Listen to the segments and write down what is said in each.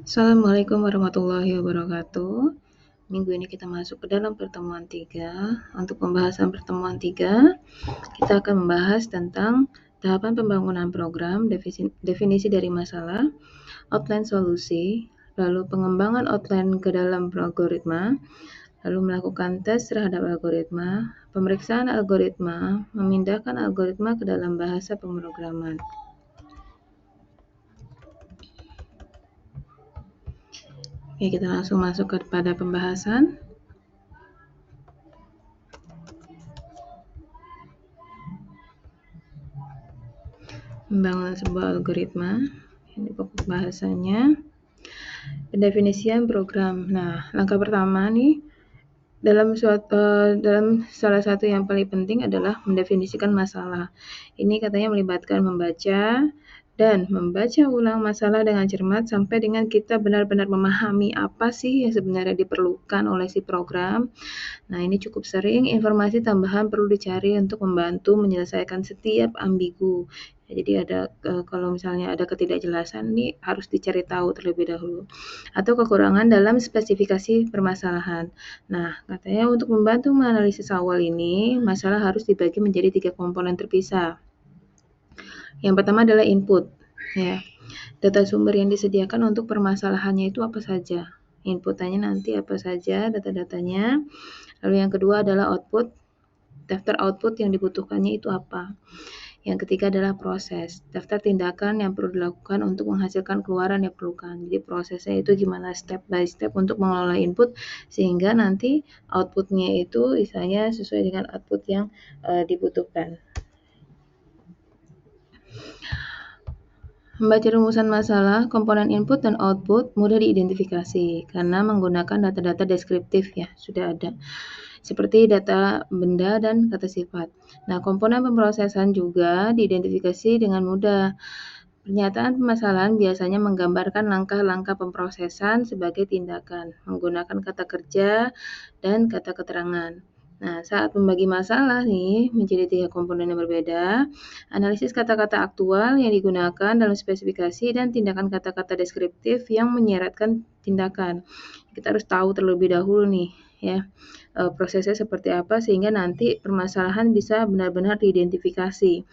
Assalamualaikum warahmatullahi wabarakatuh. Minggu ini kita masuk ke dalam pertemuan 3. Untuk pembahasan pertemuan 3, kita akan membahas tentang tahapan pembangunan program, definisi dari masalah, outline solusi, lalu pengembangan outline ke dalam algoritma, lalu melakukan tes terhadap algoritma, pemeriksaan algoritma, memindahkan algoritma ke dalam bahasa pemrograman. Oke, kita langsung masuk kepada pembahasan. Membangun sebuah algoritma, ini pokok bahasanya. Pendefinisian program. Nah, langkah pertama nih dalam salah satu yang paling penting adalah mendefinisikan masalah. Ini katanya melibatkan membaca dan membaca ulang masalah dengan cermat sampai dengan kita benar-benar memahami apa sih yang sebenarnya diperlukan oleh si program. Nah, ini cukup sering informasi tambahan perlu dicari untuk membantu menyelesaikan setiap ambigu. Jadi kalau misalnya ada ketidakjelasan nih harus dicari tahu terlebih dahulu. Atau kekurangan dalam spesifikasi permasalahan. Nah, katanya untuk membantu menganalisis awal ini, masalah harus dibagi menjadi 3 komponen terpisah. Yang pertama adalah input, ya. Data sumber yang disediakan untuk permasalahannya itu apa saja? Inputannya nanti apa saja data-datanya. Lalu yang kedua adalah output. Daftar output yang dibutuhkannya itu apa? Yang ketiga adalah proses. Daftar tindakan yang perlu dilakukan untuk menghasilkan keluaran yang diperlukan. Jadi prosesnya itu gimana step by step untuk mengelola input sehingga nanti outputnya itu misalnya sesuai dengan output yang dibutuhkan. Membaca rumusan masalah, komponen input dan output mudah diidentifikasi karena menggunakan data-data deskriptif ya, sudah ada. Seperti data benda dan kata sifat. Nah, komponen pemrosesan juga diidentifikasi dengan mudah. Pernyataan permasalahan biasanya menggambarkan langkah-langkah pemrosesan sebagai tindakan, menggunakan kata kerja dan kata keterangan. Nah, saat membagi masalah nih menjadi 3 komponen yang berbeda, analisis kata-kata aktual yang digunakan dalam spesifikasi dan tindakan kata-kata deskriptif yang menyeratkan tindakan. Kita harus tahu terlebih dahulu nih ya, prosesnya seperti apa sehingga nanti permasalahan bisa benar-benar diidentifikasi.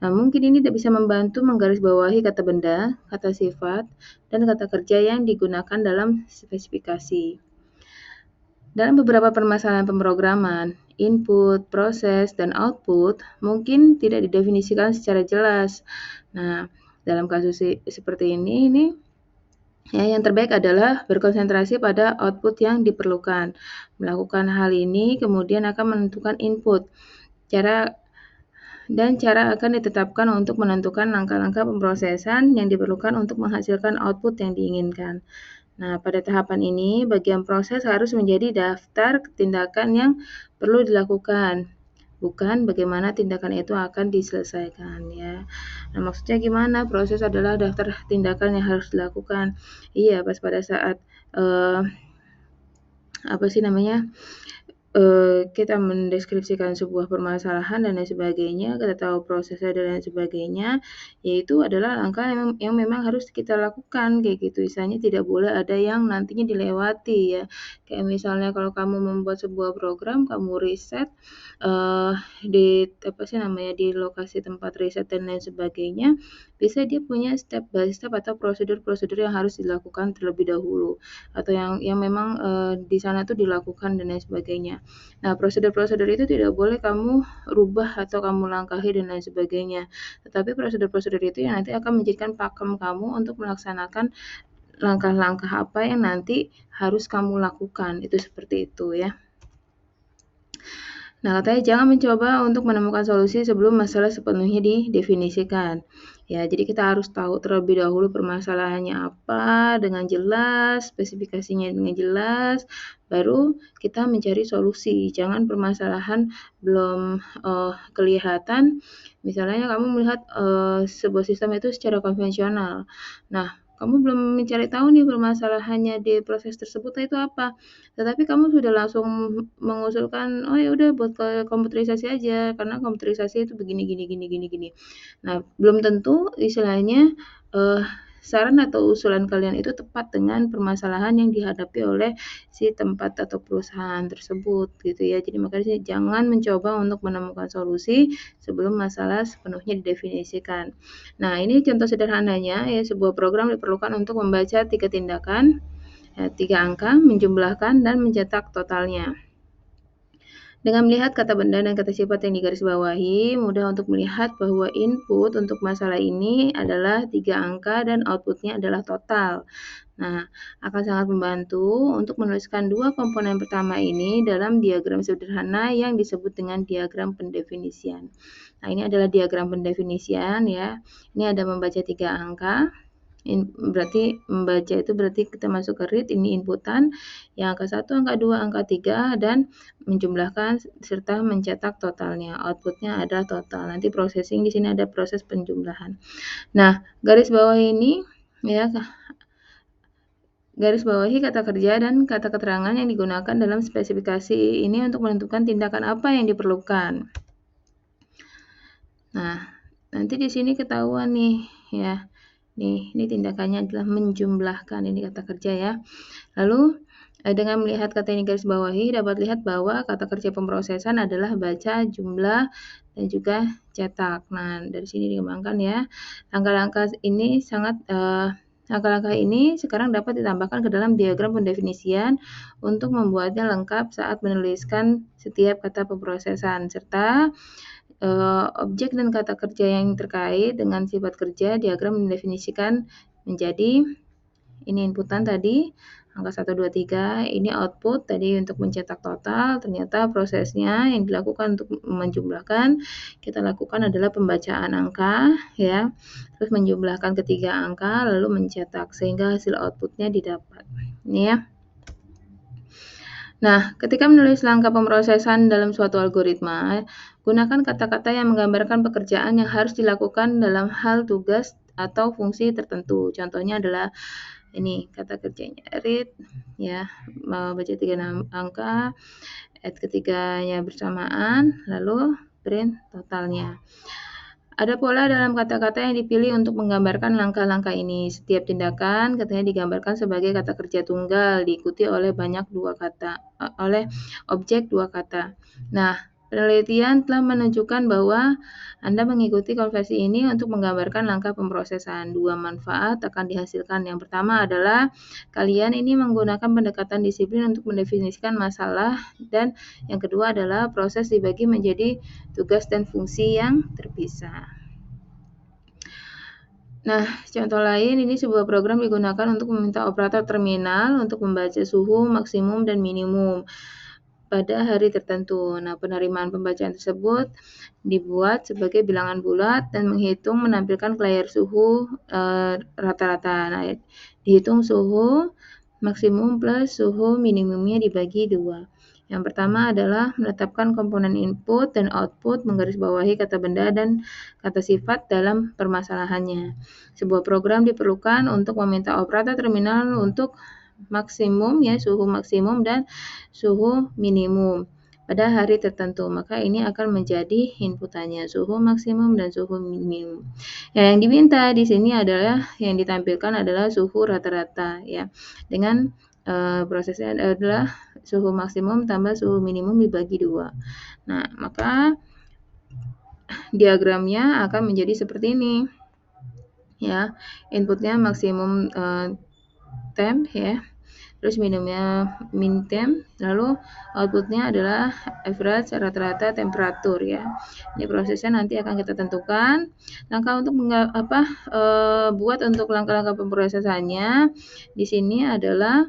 Nah, mungkin ini bisa membantu menggarisbawahi kata benda, kata sifat, dan kata kerja yang digunakan dalam spesifikasi. Dalam beberapa permasalahan pemrograman, input, proses, dan output mungkin tidak didefinisikan secara jelas. Nah, dalam kasus seperti ini ya, yang terbaik adalah berkonsentrasi pada output yang diperlukan. Melakukan hal ini kemudian akan menentukan input. Cara akan ditetapkan untuk menentukan langkah-langkah pemrosesan yang diperlukan untuk menghasilkan output yang diinginkan. Nah, pada tahapan ini, bagian proses harus menjadi daftar tindakan yang perlu dilakukan, bukan bagaimana tindakan itu akan diselesaikan ya. Nah, maksudnya gimana? Proses adalah daftar tindakan yang harus dilakukan. Iya, pas pada saat kita mendeskripsikan sebuah permasalahan dan lain sebagainya, kita tahu prosesnya dan lain sebagainya, yaitu adalah langkah yang memang harus kita lakukan kayak gitu. Misalnya tidak boleh ada yang nantinya dilewati ya. Kayak misalnya kalau kamu membuat sebuah program, kamu riset di lokasi tempat riset dan lain sebagainya, bisa dia punya step by step atau prosedur-prosedur yang harus dilakukan terlebih dahulu atau yang memang di sana tuh dilakukan dan lain sebagainya. Nah, prosedur-prosedur itu tidak boleh kamu rubah atau kamu langkahi dan lain sebagainya. Tetapi prosedur-prosedur itu yang nanti akan menjadikan pakem kamu untuk melaksanakan langkah-langkah apa yang nanti harus kamu lakukan. Itu seperti itu ya. Nah, katanya jangan mencoba untuk menemukan solusi sebelum masalah sepenuhnya didefinisikan. Ya, jadi kita harus tahu terlebih dahulu permasalahannya apa dengan jelas, spesifikasinya dengan jelas, baru kita mencari solusi. Jangan permasalahan belum kelihatan, misalnya kamu melihat sebuah sistem itu secara konvensional. Nah, kamu belum mencari tahu nih permasalahannya di proses tersebut itu apa. Tetapi kamu sudah langsung mengusulkan, oh ya udah buat komputerisasi aja, karena komputerisasi itu begini gini gini gini gini. Nah, belum tentu istilahnya saran atau usulan kalian itu tepat dengan permasalahan yang dihadapi oleh si tempat atau perusahaan tersebut gitu ya. Jadi makanya jangan mencoba untuk menemukan solusi sebelum masalah sepenuhnya didefinisikan. Nah, ini contoh sederhananya ya, sebuah program diperlukan untuk membaca 3 tindakan, 3 angka, menjumlahkan dan mencetak totalnya. Dengan melihat kata benda dan kata sifat yang digarisbawahi, mudah untuk melihat bahwa input untuk masalah ini adalah 3 angka dan outputnya adalah total. Nah, akan sangat membantu untuk menuliskan dua komponen pertama ini dalam diagram sederhana yang disebut dengan diagram pendefinisian. Nah, ini adalah diagram pendefinisian ya. Ini ada membaca 3 angka. Berarti membaca itu berarti kita masuk ke read, ini inputan yang angka 1, angka 2, angka 3 dan menjumlahkan serta mencetak totalnya. Outputnya ada total. Nanti processing di sini ada proses penjumlahan. Nah, garis bawah ini ya, garis bawahi kata kerja dan kata keterangan yang digunakan dalam spesifikasi ini untuk menentukan tindakan apa yang diperlukan. Nah, nanti di sini ketahuan nih ya. Nih, ini tindakannya adalah menjumlahkan, ini kata kerja ya. Lalu dengan melihat kata ini garis bawahi dapat lihat bahwa kata kerja pemrosesan adalah baca, jumlah, dan juga cetak. Nah, dari sini dikembangkan ya. Langkah-langkah ini langkah-langkah ini sekarang dapat ditambahkan ke dalam diagram pendefinisian untuk membuatnya lengkap saat menuliskan setiap kata pemrosesan serta objek dan kata kerja yang terkait dengan sifat kerja. Diagram mendefinisikan menjadi ini inputan tadi angka 1, 2, 3, ini output tadi untuk mencetak total. Ternyata prosesnya yang dilakukan untuk menjumlahkan kita lakukan adalah pembacaan angka ya, terus menjumlahkan ketiga angka lalu mencetak sehingga hasil outputnya didapat. Ini ya. Nah, ketika menulis langkah pemrosesan dalam suatu algoritma, gunakan kata-kata yang menggambarkan pekerjaan yang harus dilakukan dalam hal tugas atau fungsi tertentu. Contohnya adalah ini kata kerjanya read ya, baca 3 angka, add ketiganya bersamaan, lalu print totalnya. Ada pola dalam kata-kata yang dipilih untuk menggambarkan langkah-langkah ini. Setiap tindakan katanya digambarkan sebagai kata kerja tunggal, diikuti oleh oleh objek 2 kata. Nah, penelitian telah menunjukkan bahwa Anda mengikuti konvensi ini untuk menggambarkan langkah pemrosesan. 2 manfaat akan dihasilkan. Yang pertama adalah kalian ini menggunakan pendekatan disiplin untuk mendefinisikan masalah, dan yang kedua adalah proses dibagi menjadi tugas dan fungsi yang terpisah. Nah, contoh lain ini sebuah program digunakan untuk meminta operator terminal untuk membaca suhu maksimum dan minimum pada hari tertentu. Nah, penerimaan pembacaan tersebut dibuat sebagai bilangan bulat dan menghitung menampilkan ke layar suhu rata-rata. Nah, dihitung suhu maksimum plus suhu minimumnya dibagi 2. Yang pertama adalah menetapkan komponen input dan output, menggarisbawahi kata benda dan kata sifat dalam permasalahannya. Sebuah program diperlukan untuk meminta operator terminal untuk maksimum ya, suhu maksimum dan suhu minimum pada hari tertentu. Maka ini akan menjadi inputannya, suhu maksimum dan suhu minimum. Ya, yang diminta di sini adalah yang ditampilkan adalah suhu rata-rata ya. Dengan prosesnya adalah suhu maksimum tambah suhu minimum dibagi 2. Nah, maka diagramnya akan menjadi seperti ini. Ya, inputnya maksimum temp ya. Terus minimumnya min temp, lalu outputnya adalah average rata-rata temperatur ya. Ini prosesnya nanti akan kita tentukan. Langkah untuk buat untuk langkah-langkah pemrosesannya di sini adalah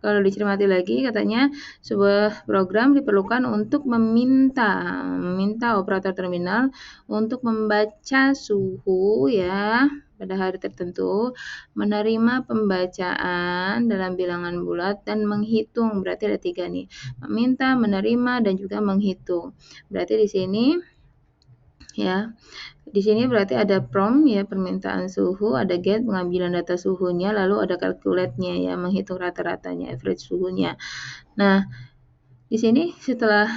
kalau dicermati lagi katanya sebuah program diperlukan untuk meminta operator terminal untuk membaca suhu ya pada hari tertentu, menerima pembacaan dalam bilangan bulat dan menghitung. Berarti ada 3 nih. Meminta, menerima dan juga menghitung. Berarti di sini ya. Di sini berarti ada prompt ya, permintaan suhu, ada get pengambilan data suhunya, lalu ada calculate-nya ya, menghitung rata-ratanya, average suhunya. Nah, Di sini setelah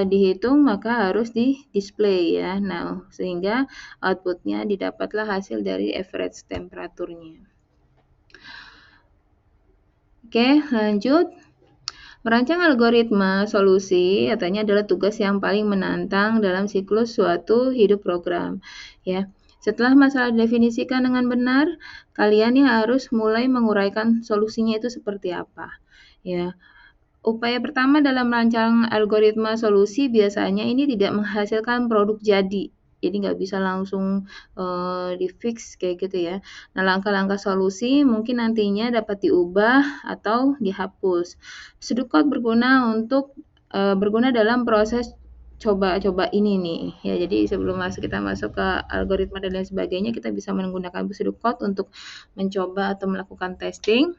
dihitung maka harus di-display ya. Nah, sehingga outputnya didapatlah hasil dari average temperaturnya. Oke, lanjut. Merancang algoritma solusi katanya adalah tugas yang paling menantang dalam siklus suatu hidup program. Ya, setelah masalah didefinisikan dengan benar, kalian harus mulai menguraikan solusinya itu seperti apa. Ya, upaya pertama dalam merancang algoritma solusi biasanya ini tidak menghasilkan produk jadi. Jadi nggak bisa langsung di-fix kayak gitu ya. Nah, langkah-langkah solusi mungkin nantinya dapat diubah atau dihapus. Sudut berguna berguna dalam proses coba-coba ini nih. Ya, jadi sebelum kita masuk ke algoritma dan lain sebagainya, kita bisa menggunakan sudut untuk mencoba atau melakukan testing.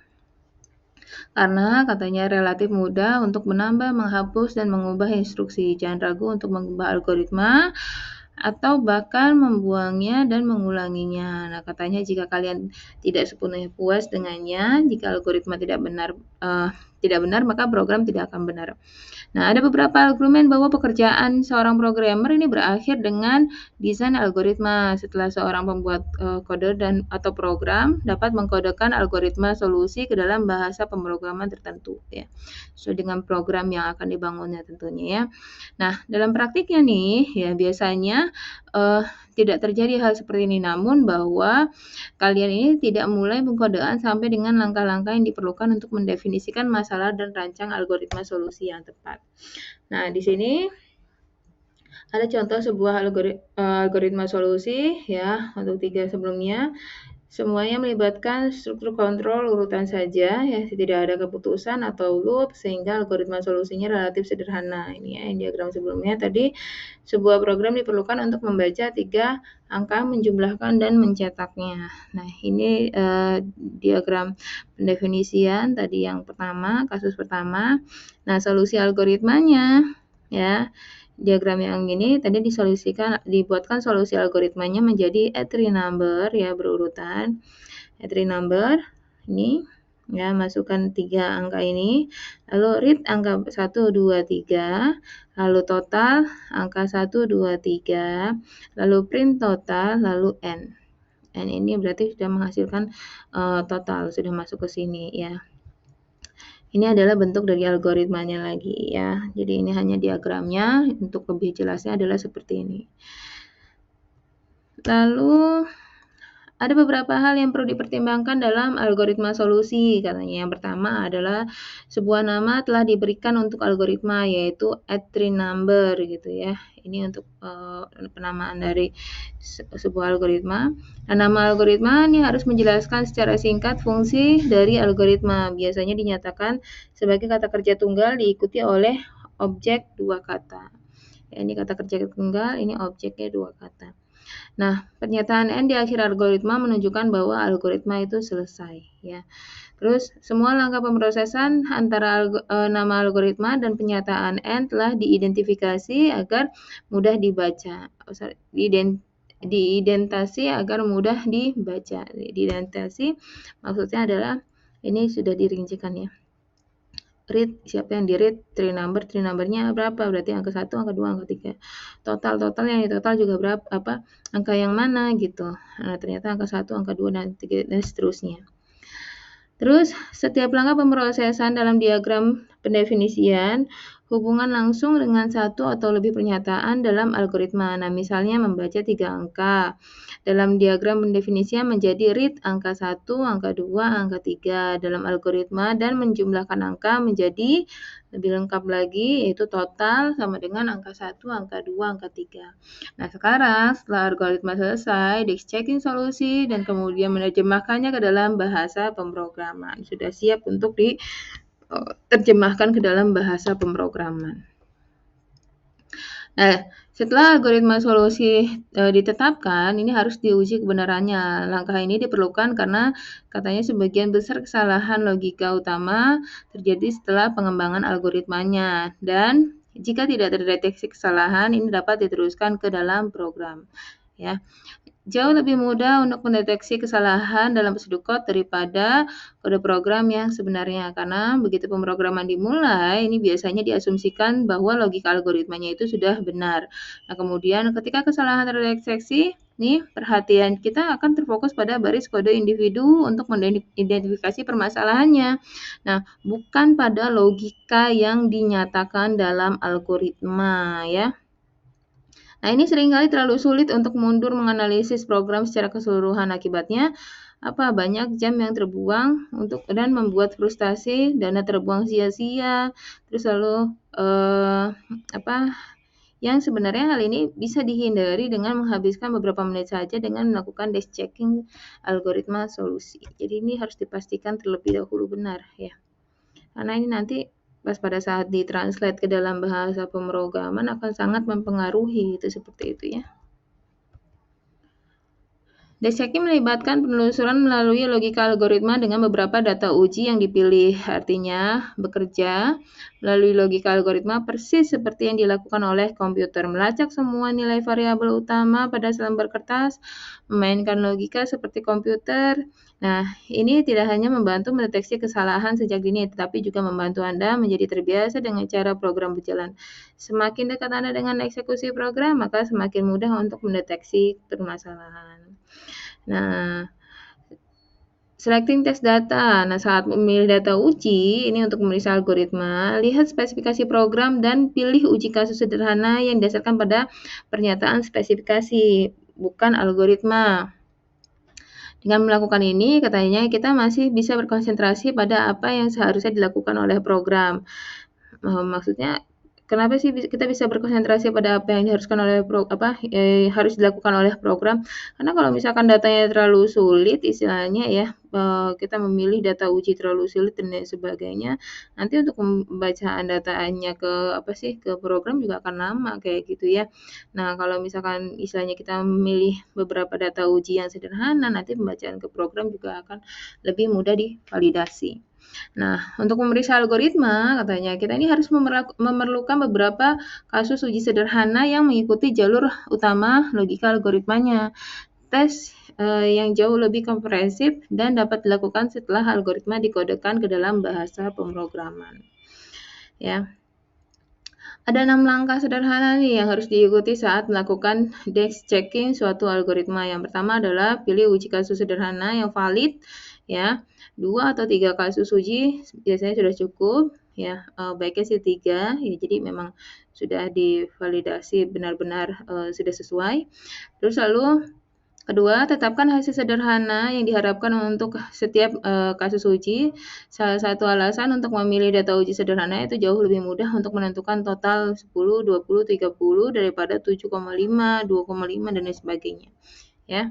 Karena katanya relatif mudah untuk menambah, menghapus, dan mengubah instruksi. Jangan ragu untuk mengubah algoritma atau bahkan membuangnya dan mengulanginya. Nah, katanya jika kalian tidak sepenuhnya puas dengannya, jika algoritma tidak benar, maka program tidak akan benar. Nah, ada beberapa argumen bahwa pekerjaan seorang programmer ini berakhir dengan desain algoritma. Setelah seorang pembuat kode atau program dapat mengkodekan algoritma solusi ke dalam bahasa pemrograman tertentu ya. Sesuai dengan program yang akan dibangunnya tentunya ya. Nah, dalam praktiknya nih ya biasanya tidak terjadi hal seperti ini, namun bahwa kalian ini tidak mulai pengkodean sampai dengan langkah-langkah yang diperlukan untuk mendefinisikan masalah dan rancang algoritma solusi yang tepat. Nah, di sini ada contoh sebuah algoritma solusi ya untuk 3 sebelumnya. Semuanya melibatkan struktur kontrol urutan saja ya, tidak ada keputusan atau loop sehingga algoritma solusinya relatif sederhana. Ini ya yang diagram sebelumnya tadi, sebuah program diperlukan untuk membaca 3 angka, menjumlahkan dan mencetaknya. Nah, ini diagram pendefinisian tadi yang pertama, kasus pertama. Nah, solusi algoritmanya ya. Diagram yang ini tadi dibuatkan solusi algoritmanya menjadi tree number ya berurutan. Tree number ini ya masukkan 3 angka ini, lalu read angka 1 2 3, lalu total angka 1 2 3, lalu print total, lalu n. N ini berarti sudah menghasilkan total, sudah masuk ke sini ya. Ini adalah bentuk dari algoritmanya lagi ya. Jadi ini hanya diagramnya, untuk lebih jelasnya adalah seperti ini. Lalu ada beberapa hal yang perlu dipertimbangkan dalam algoritma solusi. Katanya yang pertama adalah sebuah nama telah diberikan untuk algoritma yaitu tree number gitu ya. Ini untuk penamaan dari sebuah algoritma. Nah, nama algoritma ini harus menjelaskan secara singkat fungsi dari algoritma. Biasanya dinyatakan sebagai kata kerja tunggal diikuti oleh objek 2 kata. Ya, ini kata kerja tunggal, ini objeknya 2 kata. Nah, pernyataan N di akhir algoritma menunjukkan bahwa algoritma itu selesai ya. Terus semua langkah pemrosesan antara nama algoritma dan pernyataan N telah diidentifikasi agar mudah dibaca. Diidentasi agar mudah dibaca. Diidentasi maksudnya adalah ini sudah dirincikan ya. Read, siapa yang di-read, tree numbernya berapa, berarti angka 1, angka 2, angka 3. Total yang total juga berapa, angka yang mana gitu. Nah, ternyata angka 1, angka 2, dan 3, dan seterusnya. Terus, setiap langkah pemrosesan dalam diagram pendefinisian hubungan langsung dengan satu atau lebih pernyataan dalam algoritma. Nah, misalnya membaca 3 angka. Dalam diagram pendefinisian menjadi read angka 1, angka 2, angka 3 dalam algoritma dan menjumlahkan angka menjadi lebih lengkap lagi yaitu total sama dengan angka 1, angka 2, angka 3. Nah, sekarang setelah algoritma selesai, dicek solusi dan kemudian menerjemahkannya ke dalam bahasa pemrograman. Sudah siap untuk diterjemahkan ke dalam bahasa pemrograman. Nah, setelah algoritma solusi ditetapkan, ini harus diuji kebenarannya. Langkah ini diperlukan karena katanya sebagian besar kesalahan logika utama terjadi setelah pengembangan algoritmanya. Dan jika tidak terdeteksi kesalahan, ini dapat diteruskan ke dalam program. Ya. jauh lebih mudah untuk mendeteksi kesalahan dalam pseudocode daripada kode program yang sebenarnya. Karena begitu pemrograman dimulai, ini biasanya diasumsikan bahwa logika algoritmanya itu sudah benar. Nah, kemudian ketika kesalahan terdeteksi, nih perhatian kita akan terfokus pada baris kode individu untuk mengidentifikasi permasalahannya. Nah, bukan pada logika yang dinyatakan dalam algoritma ya. Nah, ini seringkali terlalu sulit untuk mundur menganalisis program secara keseluruhan. Akibatnya apa? Banyak jam yang terbuang dan membuat frustasi, dana terbuang sia-sia. Terus lalu apa? Yang sebenarnya hal ini bisa dihindari dengan menghabiskan beberapa menit saja dengan melakukan dash checking algoritma solusi. Jadi ini harus dipastikan terlebih dahulu benar ya. Karena ini nanti pas pada saat ditranslate ke dalam bahasa pemrograman akan sangat mempengaruhi itu seperti itu ya. Dash checking melibatkan penelusuran melalui logika algoritma dengan beberapa data uji yang dipilih. Artinya, bekerja melalui logika algoritma persis seperti yang dilakukan oleh komputer. Melacak semua nilai variabel utama pada selembar kertas, memainkan logika seperti komputer. Nah, ini tidak hanya membantu mendeteksi kesalahan sejak dini, tetapi juga membantu Anda menjadi terbiasa dengan cara program berjalan. Semakin dekat Anda dengan eksekusi program, maka semakin mudah untuk mendeteksi permasalahan. Nah, selecting test data. Nah, saat memilih data uji, ini untuk memeriksa algoritma, lihat spesifikasi program dan pilih uji kasus sederhana yang didasarkan pada pernyataan spesifikasi, bukan algoritma. Dengan melakukan ini, katanya kita masih bisa berkonsentrasi pada apa yang seharusnya dilakukan oleh program. Maksudnya, kenapa sih kita bisa berkonsentrasi pada apa yang diharuskan oleh harus dilakukan oleh program? Karena kalau misalkan datanya terlalu sulit, istilahnya ya, kita memilih data uji terlalu sulit dan lain sebagainya, nanti untuk pembacaan datanya ke program juga akan lama kayak gitu ya. Nah, kalau misalkan istilahnya kita memilih beberapa data uji yang sederhana, nanti pembacaan ke program juga akan lebih mudah divalidasi. Nah, untuk memeriksa algoritma, katanya kita ini harus memerlukan beberapa kasus uji sederhana yang mengikuti jalur utama logika algoritmanya. Tes yang jauh lebih komprehensif dan dapat dilakukan setelah algoritma dikodekan ke dalam bahasa pemrograman. Ya. Ada 6 langkah sederhana nih yang harus diikuti saat melakukan dash checking suatu algoritma. Yang pertama adalah pilih uji kasus sederhana yang valid, ya. 2 atau 3 kasus uji biasanya sudah cukup, ya. Baiknya sih 3, ya. Jadi memang sudah divalidasi benar-benar sudah sesuai. Terus lalu kedua, tetapkan hasil sederhana yang diharapkan untuk setiap kasus uji. Salah satu alasan untuk memilih data uji sederhana itu jauh lebih mudah untuk menentukan total 10, 20, 30 daripada 7,5, 2,5 dan lain sebagainya. Ya.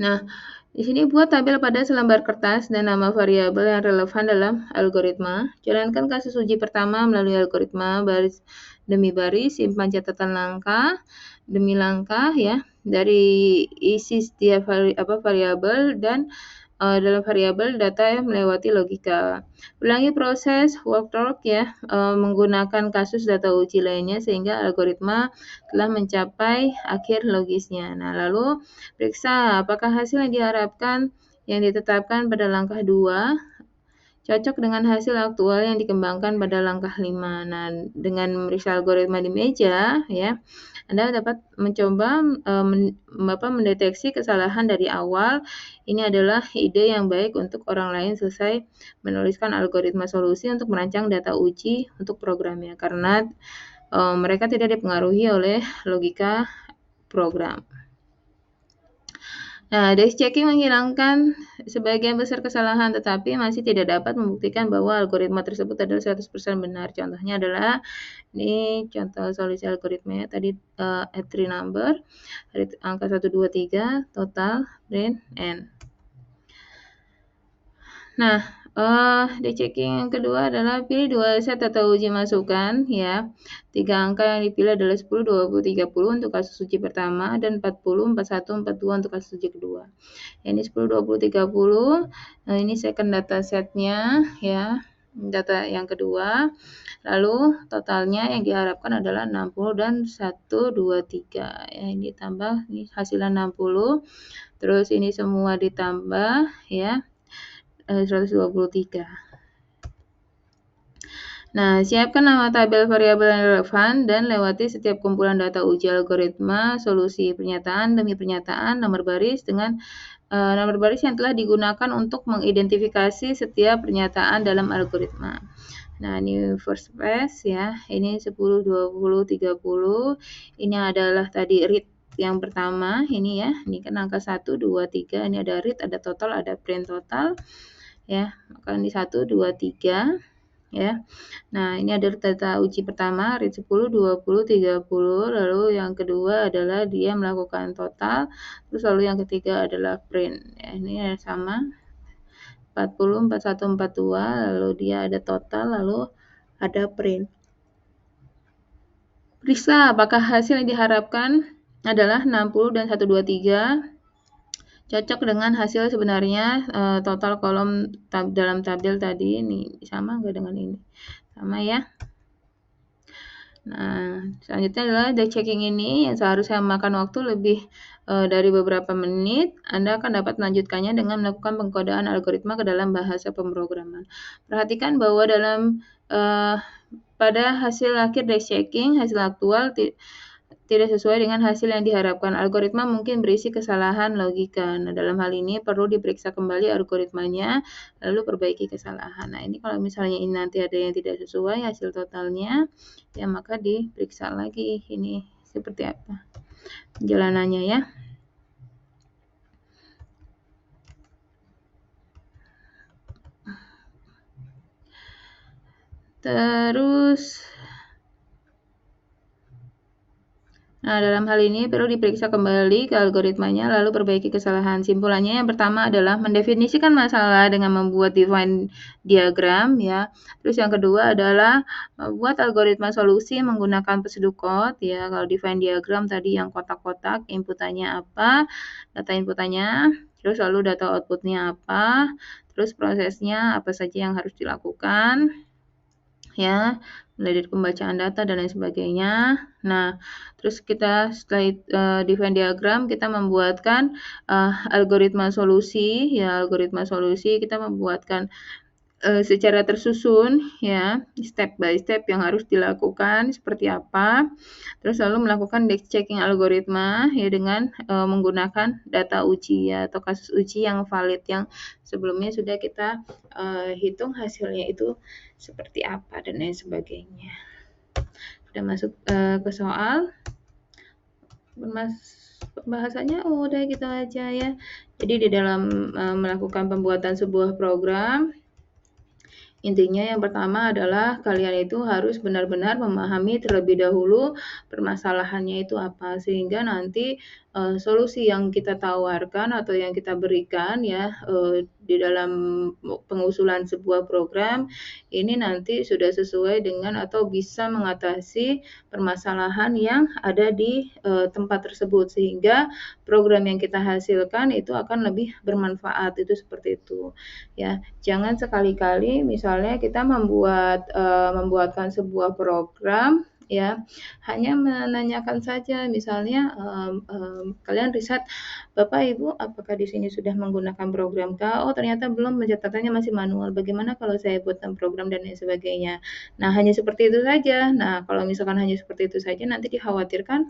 Nah, di sini buat tabel pada selembar kertas dan nama variabel yang relevan dalam algoritma. Jalankan kasus uji pertama melalui algoritma baris demi baris, simpan catatan langkah demi langkah ya dari isi setiap variabel dan dalam variabel data yang melewati logika. Ulangi proses workload ya menggunakan kasus data uji lainnya sehingga algoritma telah mencapai akhir logisnya. Nah, lalu periksa apakah hasil yang diharapkan yang ditetapkan pada langkah 2 cocok dengan hasil aktual yang dikembangkan pada langkah 5. Nah, dengan memeriksa algoritma di meja, ya, Anda dapat mencoba mendeteksi kesalahan dari awal. Ini adalah ide yang baik untuk orang lain selesai menuliskan algoritma solusi untuk merancang data uji untuk programnya, karena mereka tidak dipengaruhi oleh logika program. Nah, dash checking menghilangkan sebagian besar kesalahan, tetapi masih tidak dapat membuktikan bahwa algoritma tersebut adalah 100% benar. Contohnya adalah, ini contoh solusi algoritmanya tadi entry number, angka 1, 2, 3, total, then n. Nah, dash checking yang kedua adalah pilih 2 set data uji masukan ya. 3 angka yang dipilih adalah 10, 20, 30 untuk kasus uji pertama dan 40, 41, 42 untuk kasus uji kedua. Ini 10, 20, 30. Nah, ini second data setnya ya. data yang kedua. Lalu totalnya yang diharapkan adalah 60 dan 123 ya, ini ditambah ini hasilnya 60, terus ini semua ditambah ya 123. Nah, siapkan nama tabel variabel yang relevan dan lewati setiap kumpulan data uji algoritma, solusi pernyataan demi pernyataan, nomor baris dengan nomor baris yang telah digunakan untuk mengidentifikasi setiap pernyataan dalam algoritma. Nah, ini first pass ya, ini 10, 20, 30, ini adalah tadi read yang pertama, ini ya, ini kan angka 1, 2, 3, ini ada read, ada total, ada print total, ya, maka ini 1, 2, 3, ya. Nah, ini adalah data uji pertama, read 10, 20, 30, lalu yang kedua adalah dia melakukan total, terus lalu yang ketiga adalah print, ya, ini sama, 40, 41, 42, lalu dia ada total, lalu ada print. Periksa apakah hasil yang diharapkan adalah 60 dan 123 cocok dengan hasil sebenarnya total kolom dalam tabel tadi. Ini sama nggak dengan ini? Sama ya. Nah, selanjutnya adalah the checking ini yang seharusnya memakan waktu lebih dari beberapa menit. Anda akan dapat melanjutkannya dengan melakukan pengkodaan algoritma ke dalam bahasa pemrograman. Perhatikan bahwa dalam pada hasil akhir the checking, hasil aktual tidak sesuai dengan hasil yang diharapkan. Algoritma mungkin berisi kesalahan logika. Nah, dalam hal ini perlu diperiksa kembali algoritmanya, lalu perbaiki kesalahan. Nah, ini kalau misalnya ini nanti ada yang tidak sesuai hasil totalnya, ya maka diperiksa lagi ini seperti apa jalanannya ya. Terus nah, dalam hal ini perlu diperiksa kembali ke algoritmanya lalu perbaiki kesalahan. Simpulannya yang pertama adalah mendefinisikan masalah dengan membuat define diagram ya. Terus yang kedua adalah membuat algoritma solusi menggunakan pseudocode ya. Kalau define diagram tadi yang kotak-kotak, inputannya apa, data inputannya, terus lalu data outputnya apa, terus prosesnya apa saja yang harus dilakukan ya, mulai dari pembacaan data dan lain sebagainya. Nah, terus kita setelah define diagram kita membuatkan algoritma solusi ya, algoritma solusi kita membuatkan secara tersusun ya, step by step yang harus dilakukan seperti apa. Terus lalu melakukan checking algoritma ya dengan menggunakan data uji ya atau kasus uji yang valid yang sebelumnya sudah kita hitung hasilnya itu seperti apa dan lain sebagainya. Sudah masuk ke soal. Pembahasannya udah gitu aja ya. Jadi di dalam melakukan pembuatan sebuah program, intinya yang pertama adalah kalian itu harus benar-benar memahami terlebih dahulu permasalahannya itu apa, sehingga nanti solusi yang kita tawarkan atau yang kita berikan ya di dalam pengusulan sebuah program ini nanti sudah sesuai dengan atau bisa mengatasi permasalahan yang ada di tempat tersebut, sehingga program yang kita hasilkan itu akan lebih bermanfaat, itu seperti itu ya. Jangan sekali-kali misalnya kita membuatkan sebuah program ya hanya menanyakan saja misalnya kalian riset Bapak Ibu apakah di sini sudah menggunakan program K? Oh ternyata belum, pencatatannya masih manual. Bagaimana kalau saya buatkan program dan lain sebagainya. Nah hanya seperti itu saja. Nah kalau misalkan hanya seperti itu saja nanti dikhawatirkan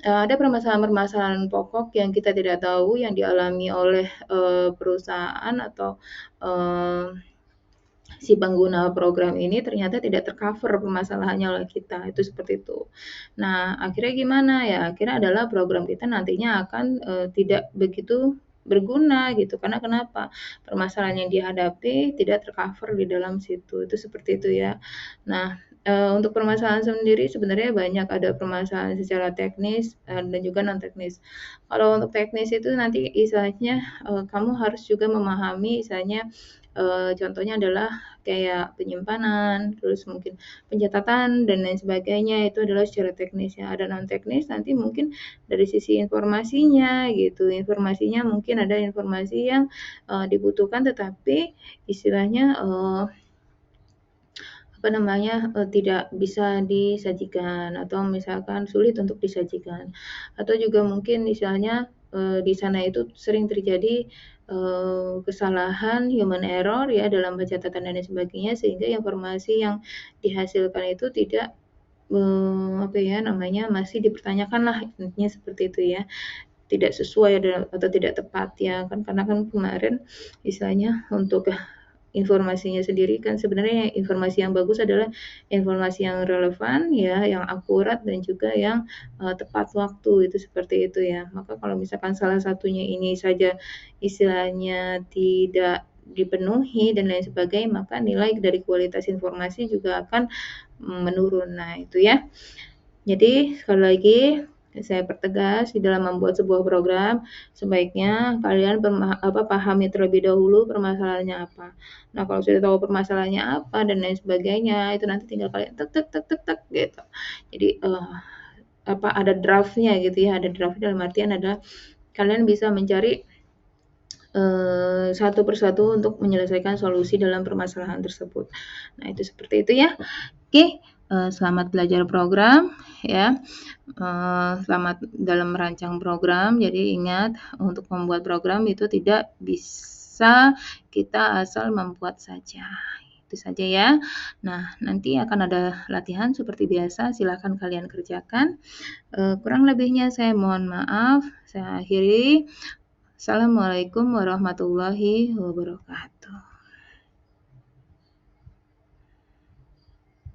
ada permasalahan-permasalahan pokok yang kita tidak tahu yang dialami oleh perusahaan atau si pengguna program ini ternyata tidak tercover permasalahannya oleh kita, itu seperti itu. Nah, akhirnya gimana ya? Akhirnya adalah program kita nantinya akan tidak begitu berguna gitu. Karena kenapa? Permasalahan yang dihadapi tidak tercover di dalam situ. Itu seperti itu ya. Nah, untuk permasalahan sendiri sebenarnya banyak, ada permasalahan secara teknis dan juga non teknis. Kalau untuk teknis itu nanti istilahnya kamu harus juga memahami istilahnya contohnya adalah kayak penyimpanan, terus mungkin pencatatan dan lain sebagainya itu adalah secara teknis ya. Ada non teknis nanti mungkin dari sisi informasinya gitu. Informasinya mungkin ada informasi yang dibutuhkan tetapi istilahnya tidak bisa disajikan atau misalkan sulit untuk disajikan. Atau juga mungkin misalnya, di sana itu sering terjadi, kesalahan human error ya dalam pencatatan dan lain sebagainya, sehingga informasi yang dihasilkan itu tidak, masih dipertanyakan lah, intinya seperti itu ya. Tidak sesuai atau tidak tepat ya kan, karena kan kemarin istilahnya untuk informasinya sendiri kan sebenarnya informasi yang bagus adalah informasi yang relevan ya, yang akurat dan juga yang, tepat waktu, itu seperti itu ya. Maka kalau misalkan salah satunya ini saja istilahnya tidak dipenuhi dan lain sebagainya, maka nilai dari kualitas informasi juga akan, menurun. Nah itu ya. Jadi sekali lagi saya pertegas di dalam membuat sebuah program, sebaiknya kalian pahami terlebih dahulu permasalahannya apa. Nah, kalau sudah tahu permasalahannya apa dan lain sebagainya, itu nanti tinggal kalian tek tek tek tek tek gitu. Jadi, ada draft-nya gitu ya, ada draft dalam artian adalah kalian bisa mencari, satu persatu untuk menyelesaikan solusi dalam permasalahan tersebut. Nah, itu seperti itu ya. Oke, selamat belajar program ya. Selamat dalam merancang program. Jadi ingat, untuk membuat program itu tidak bisa kita asal membuat saja. Itu saja ya. Nah, nanti akan ada latihan seperti biasa, silakan kalian kerjakan. Kurang lebihnya saya mohon maaf. Saya akhiri. Assalamualaikum warahmatullahi wabarakatuh.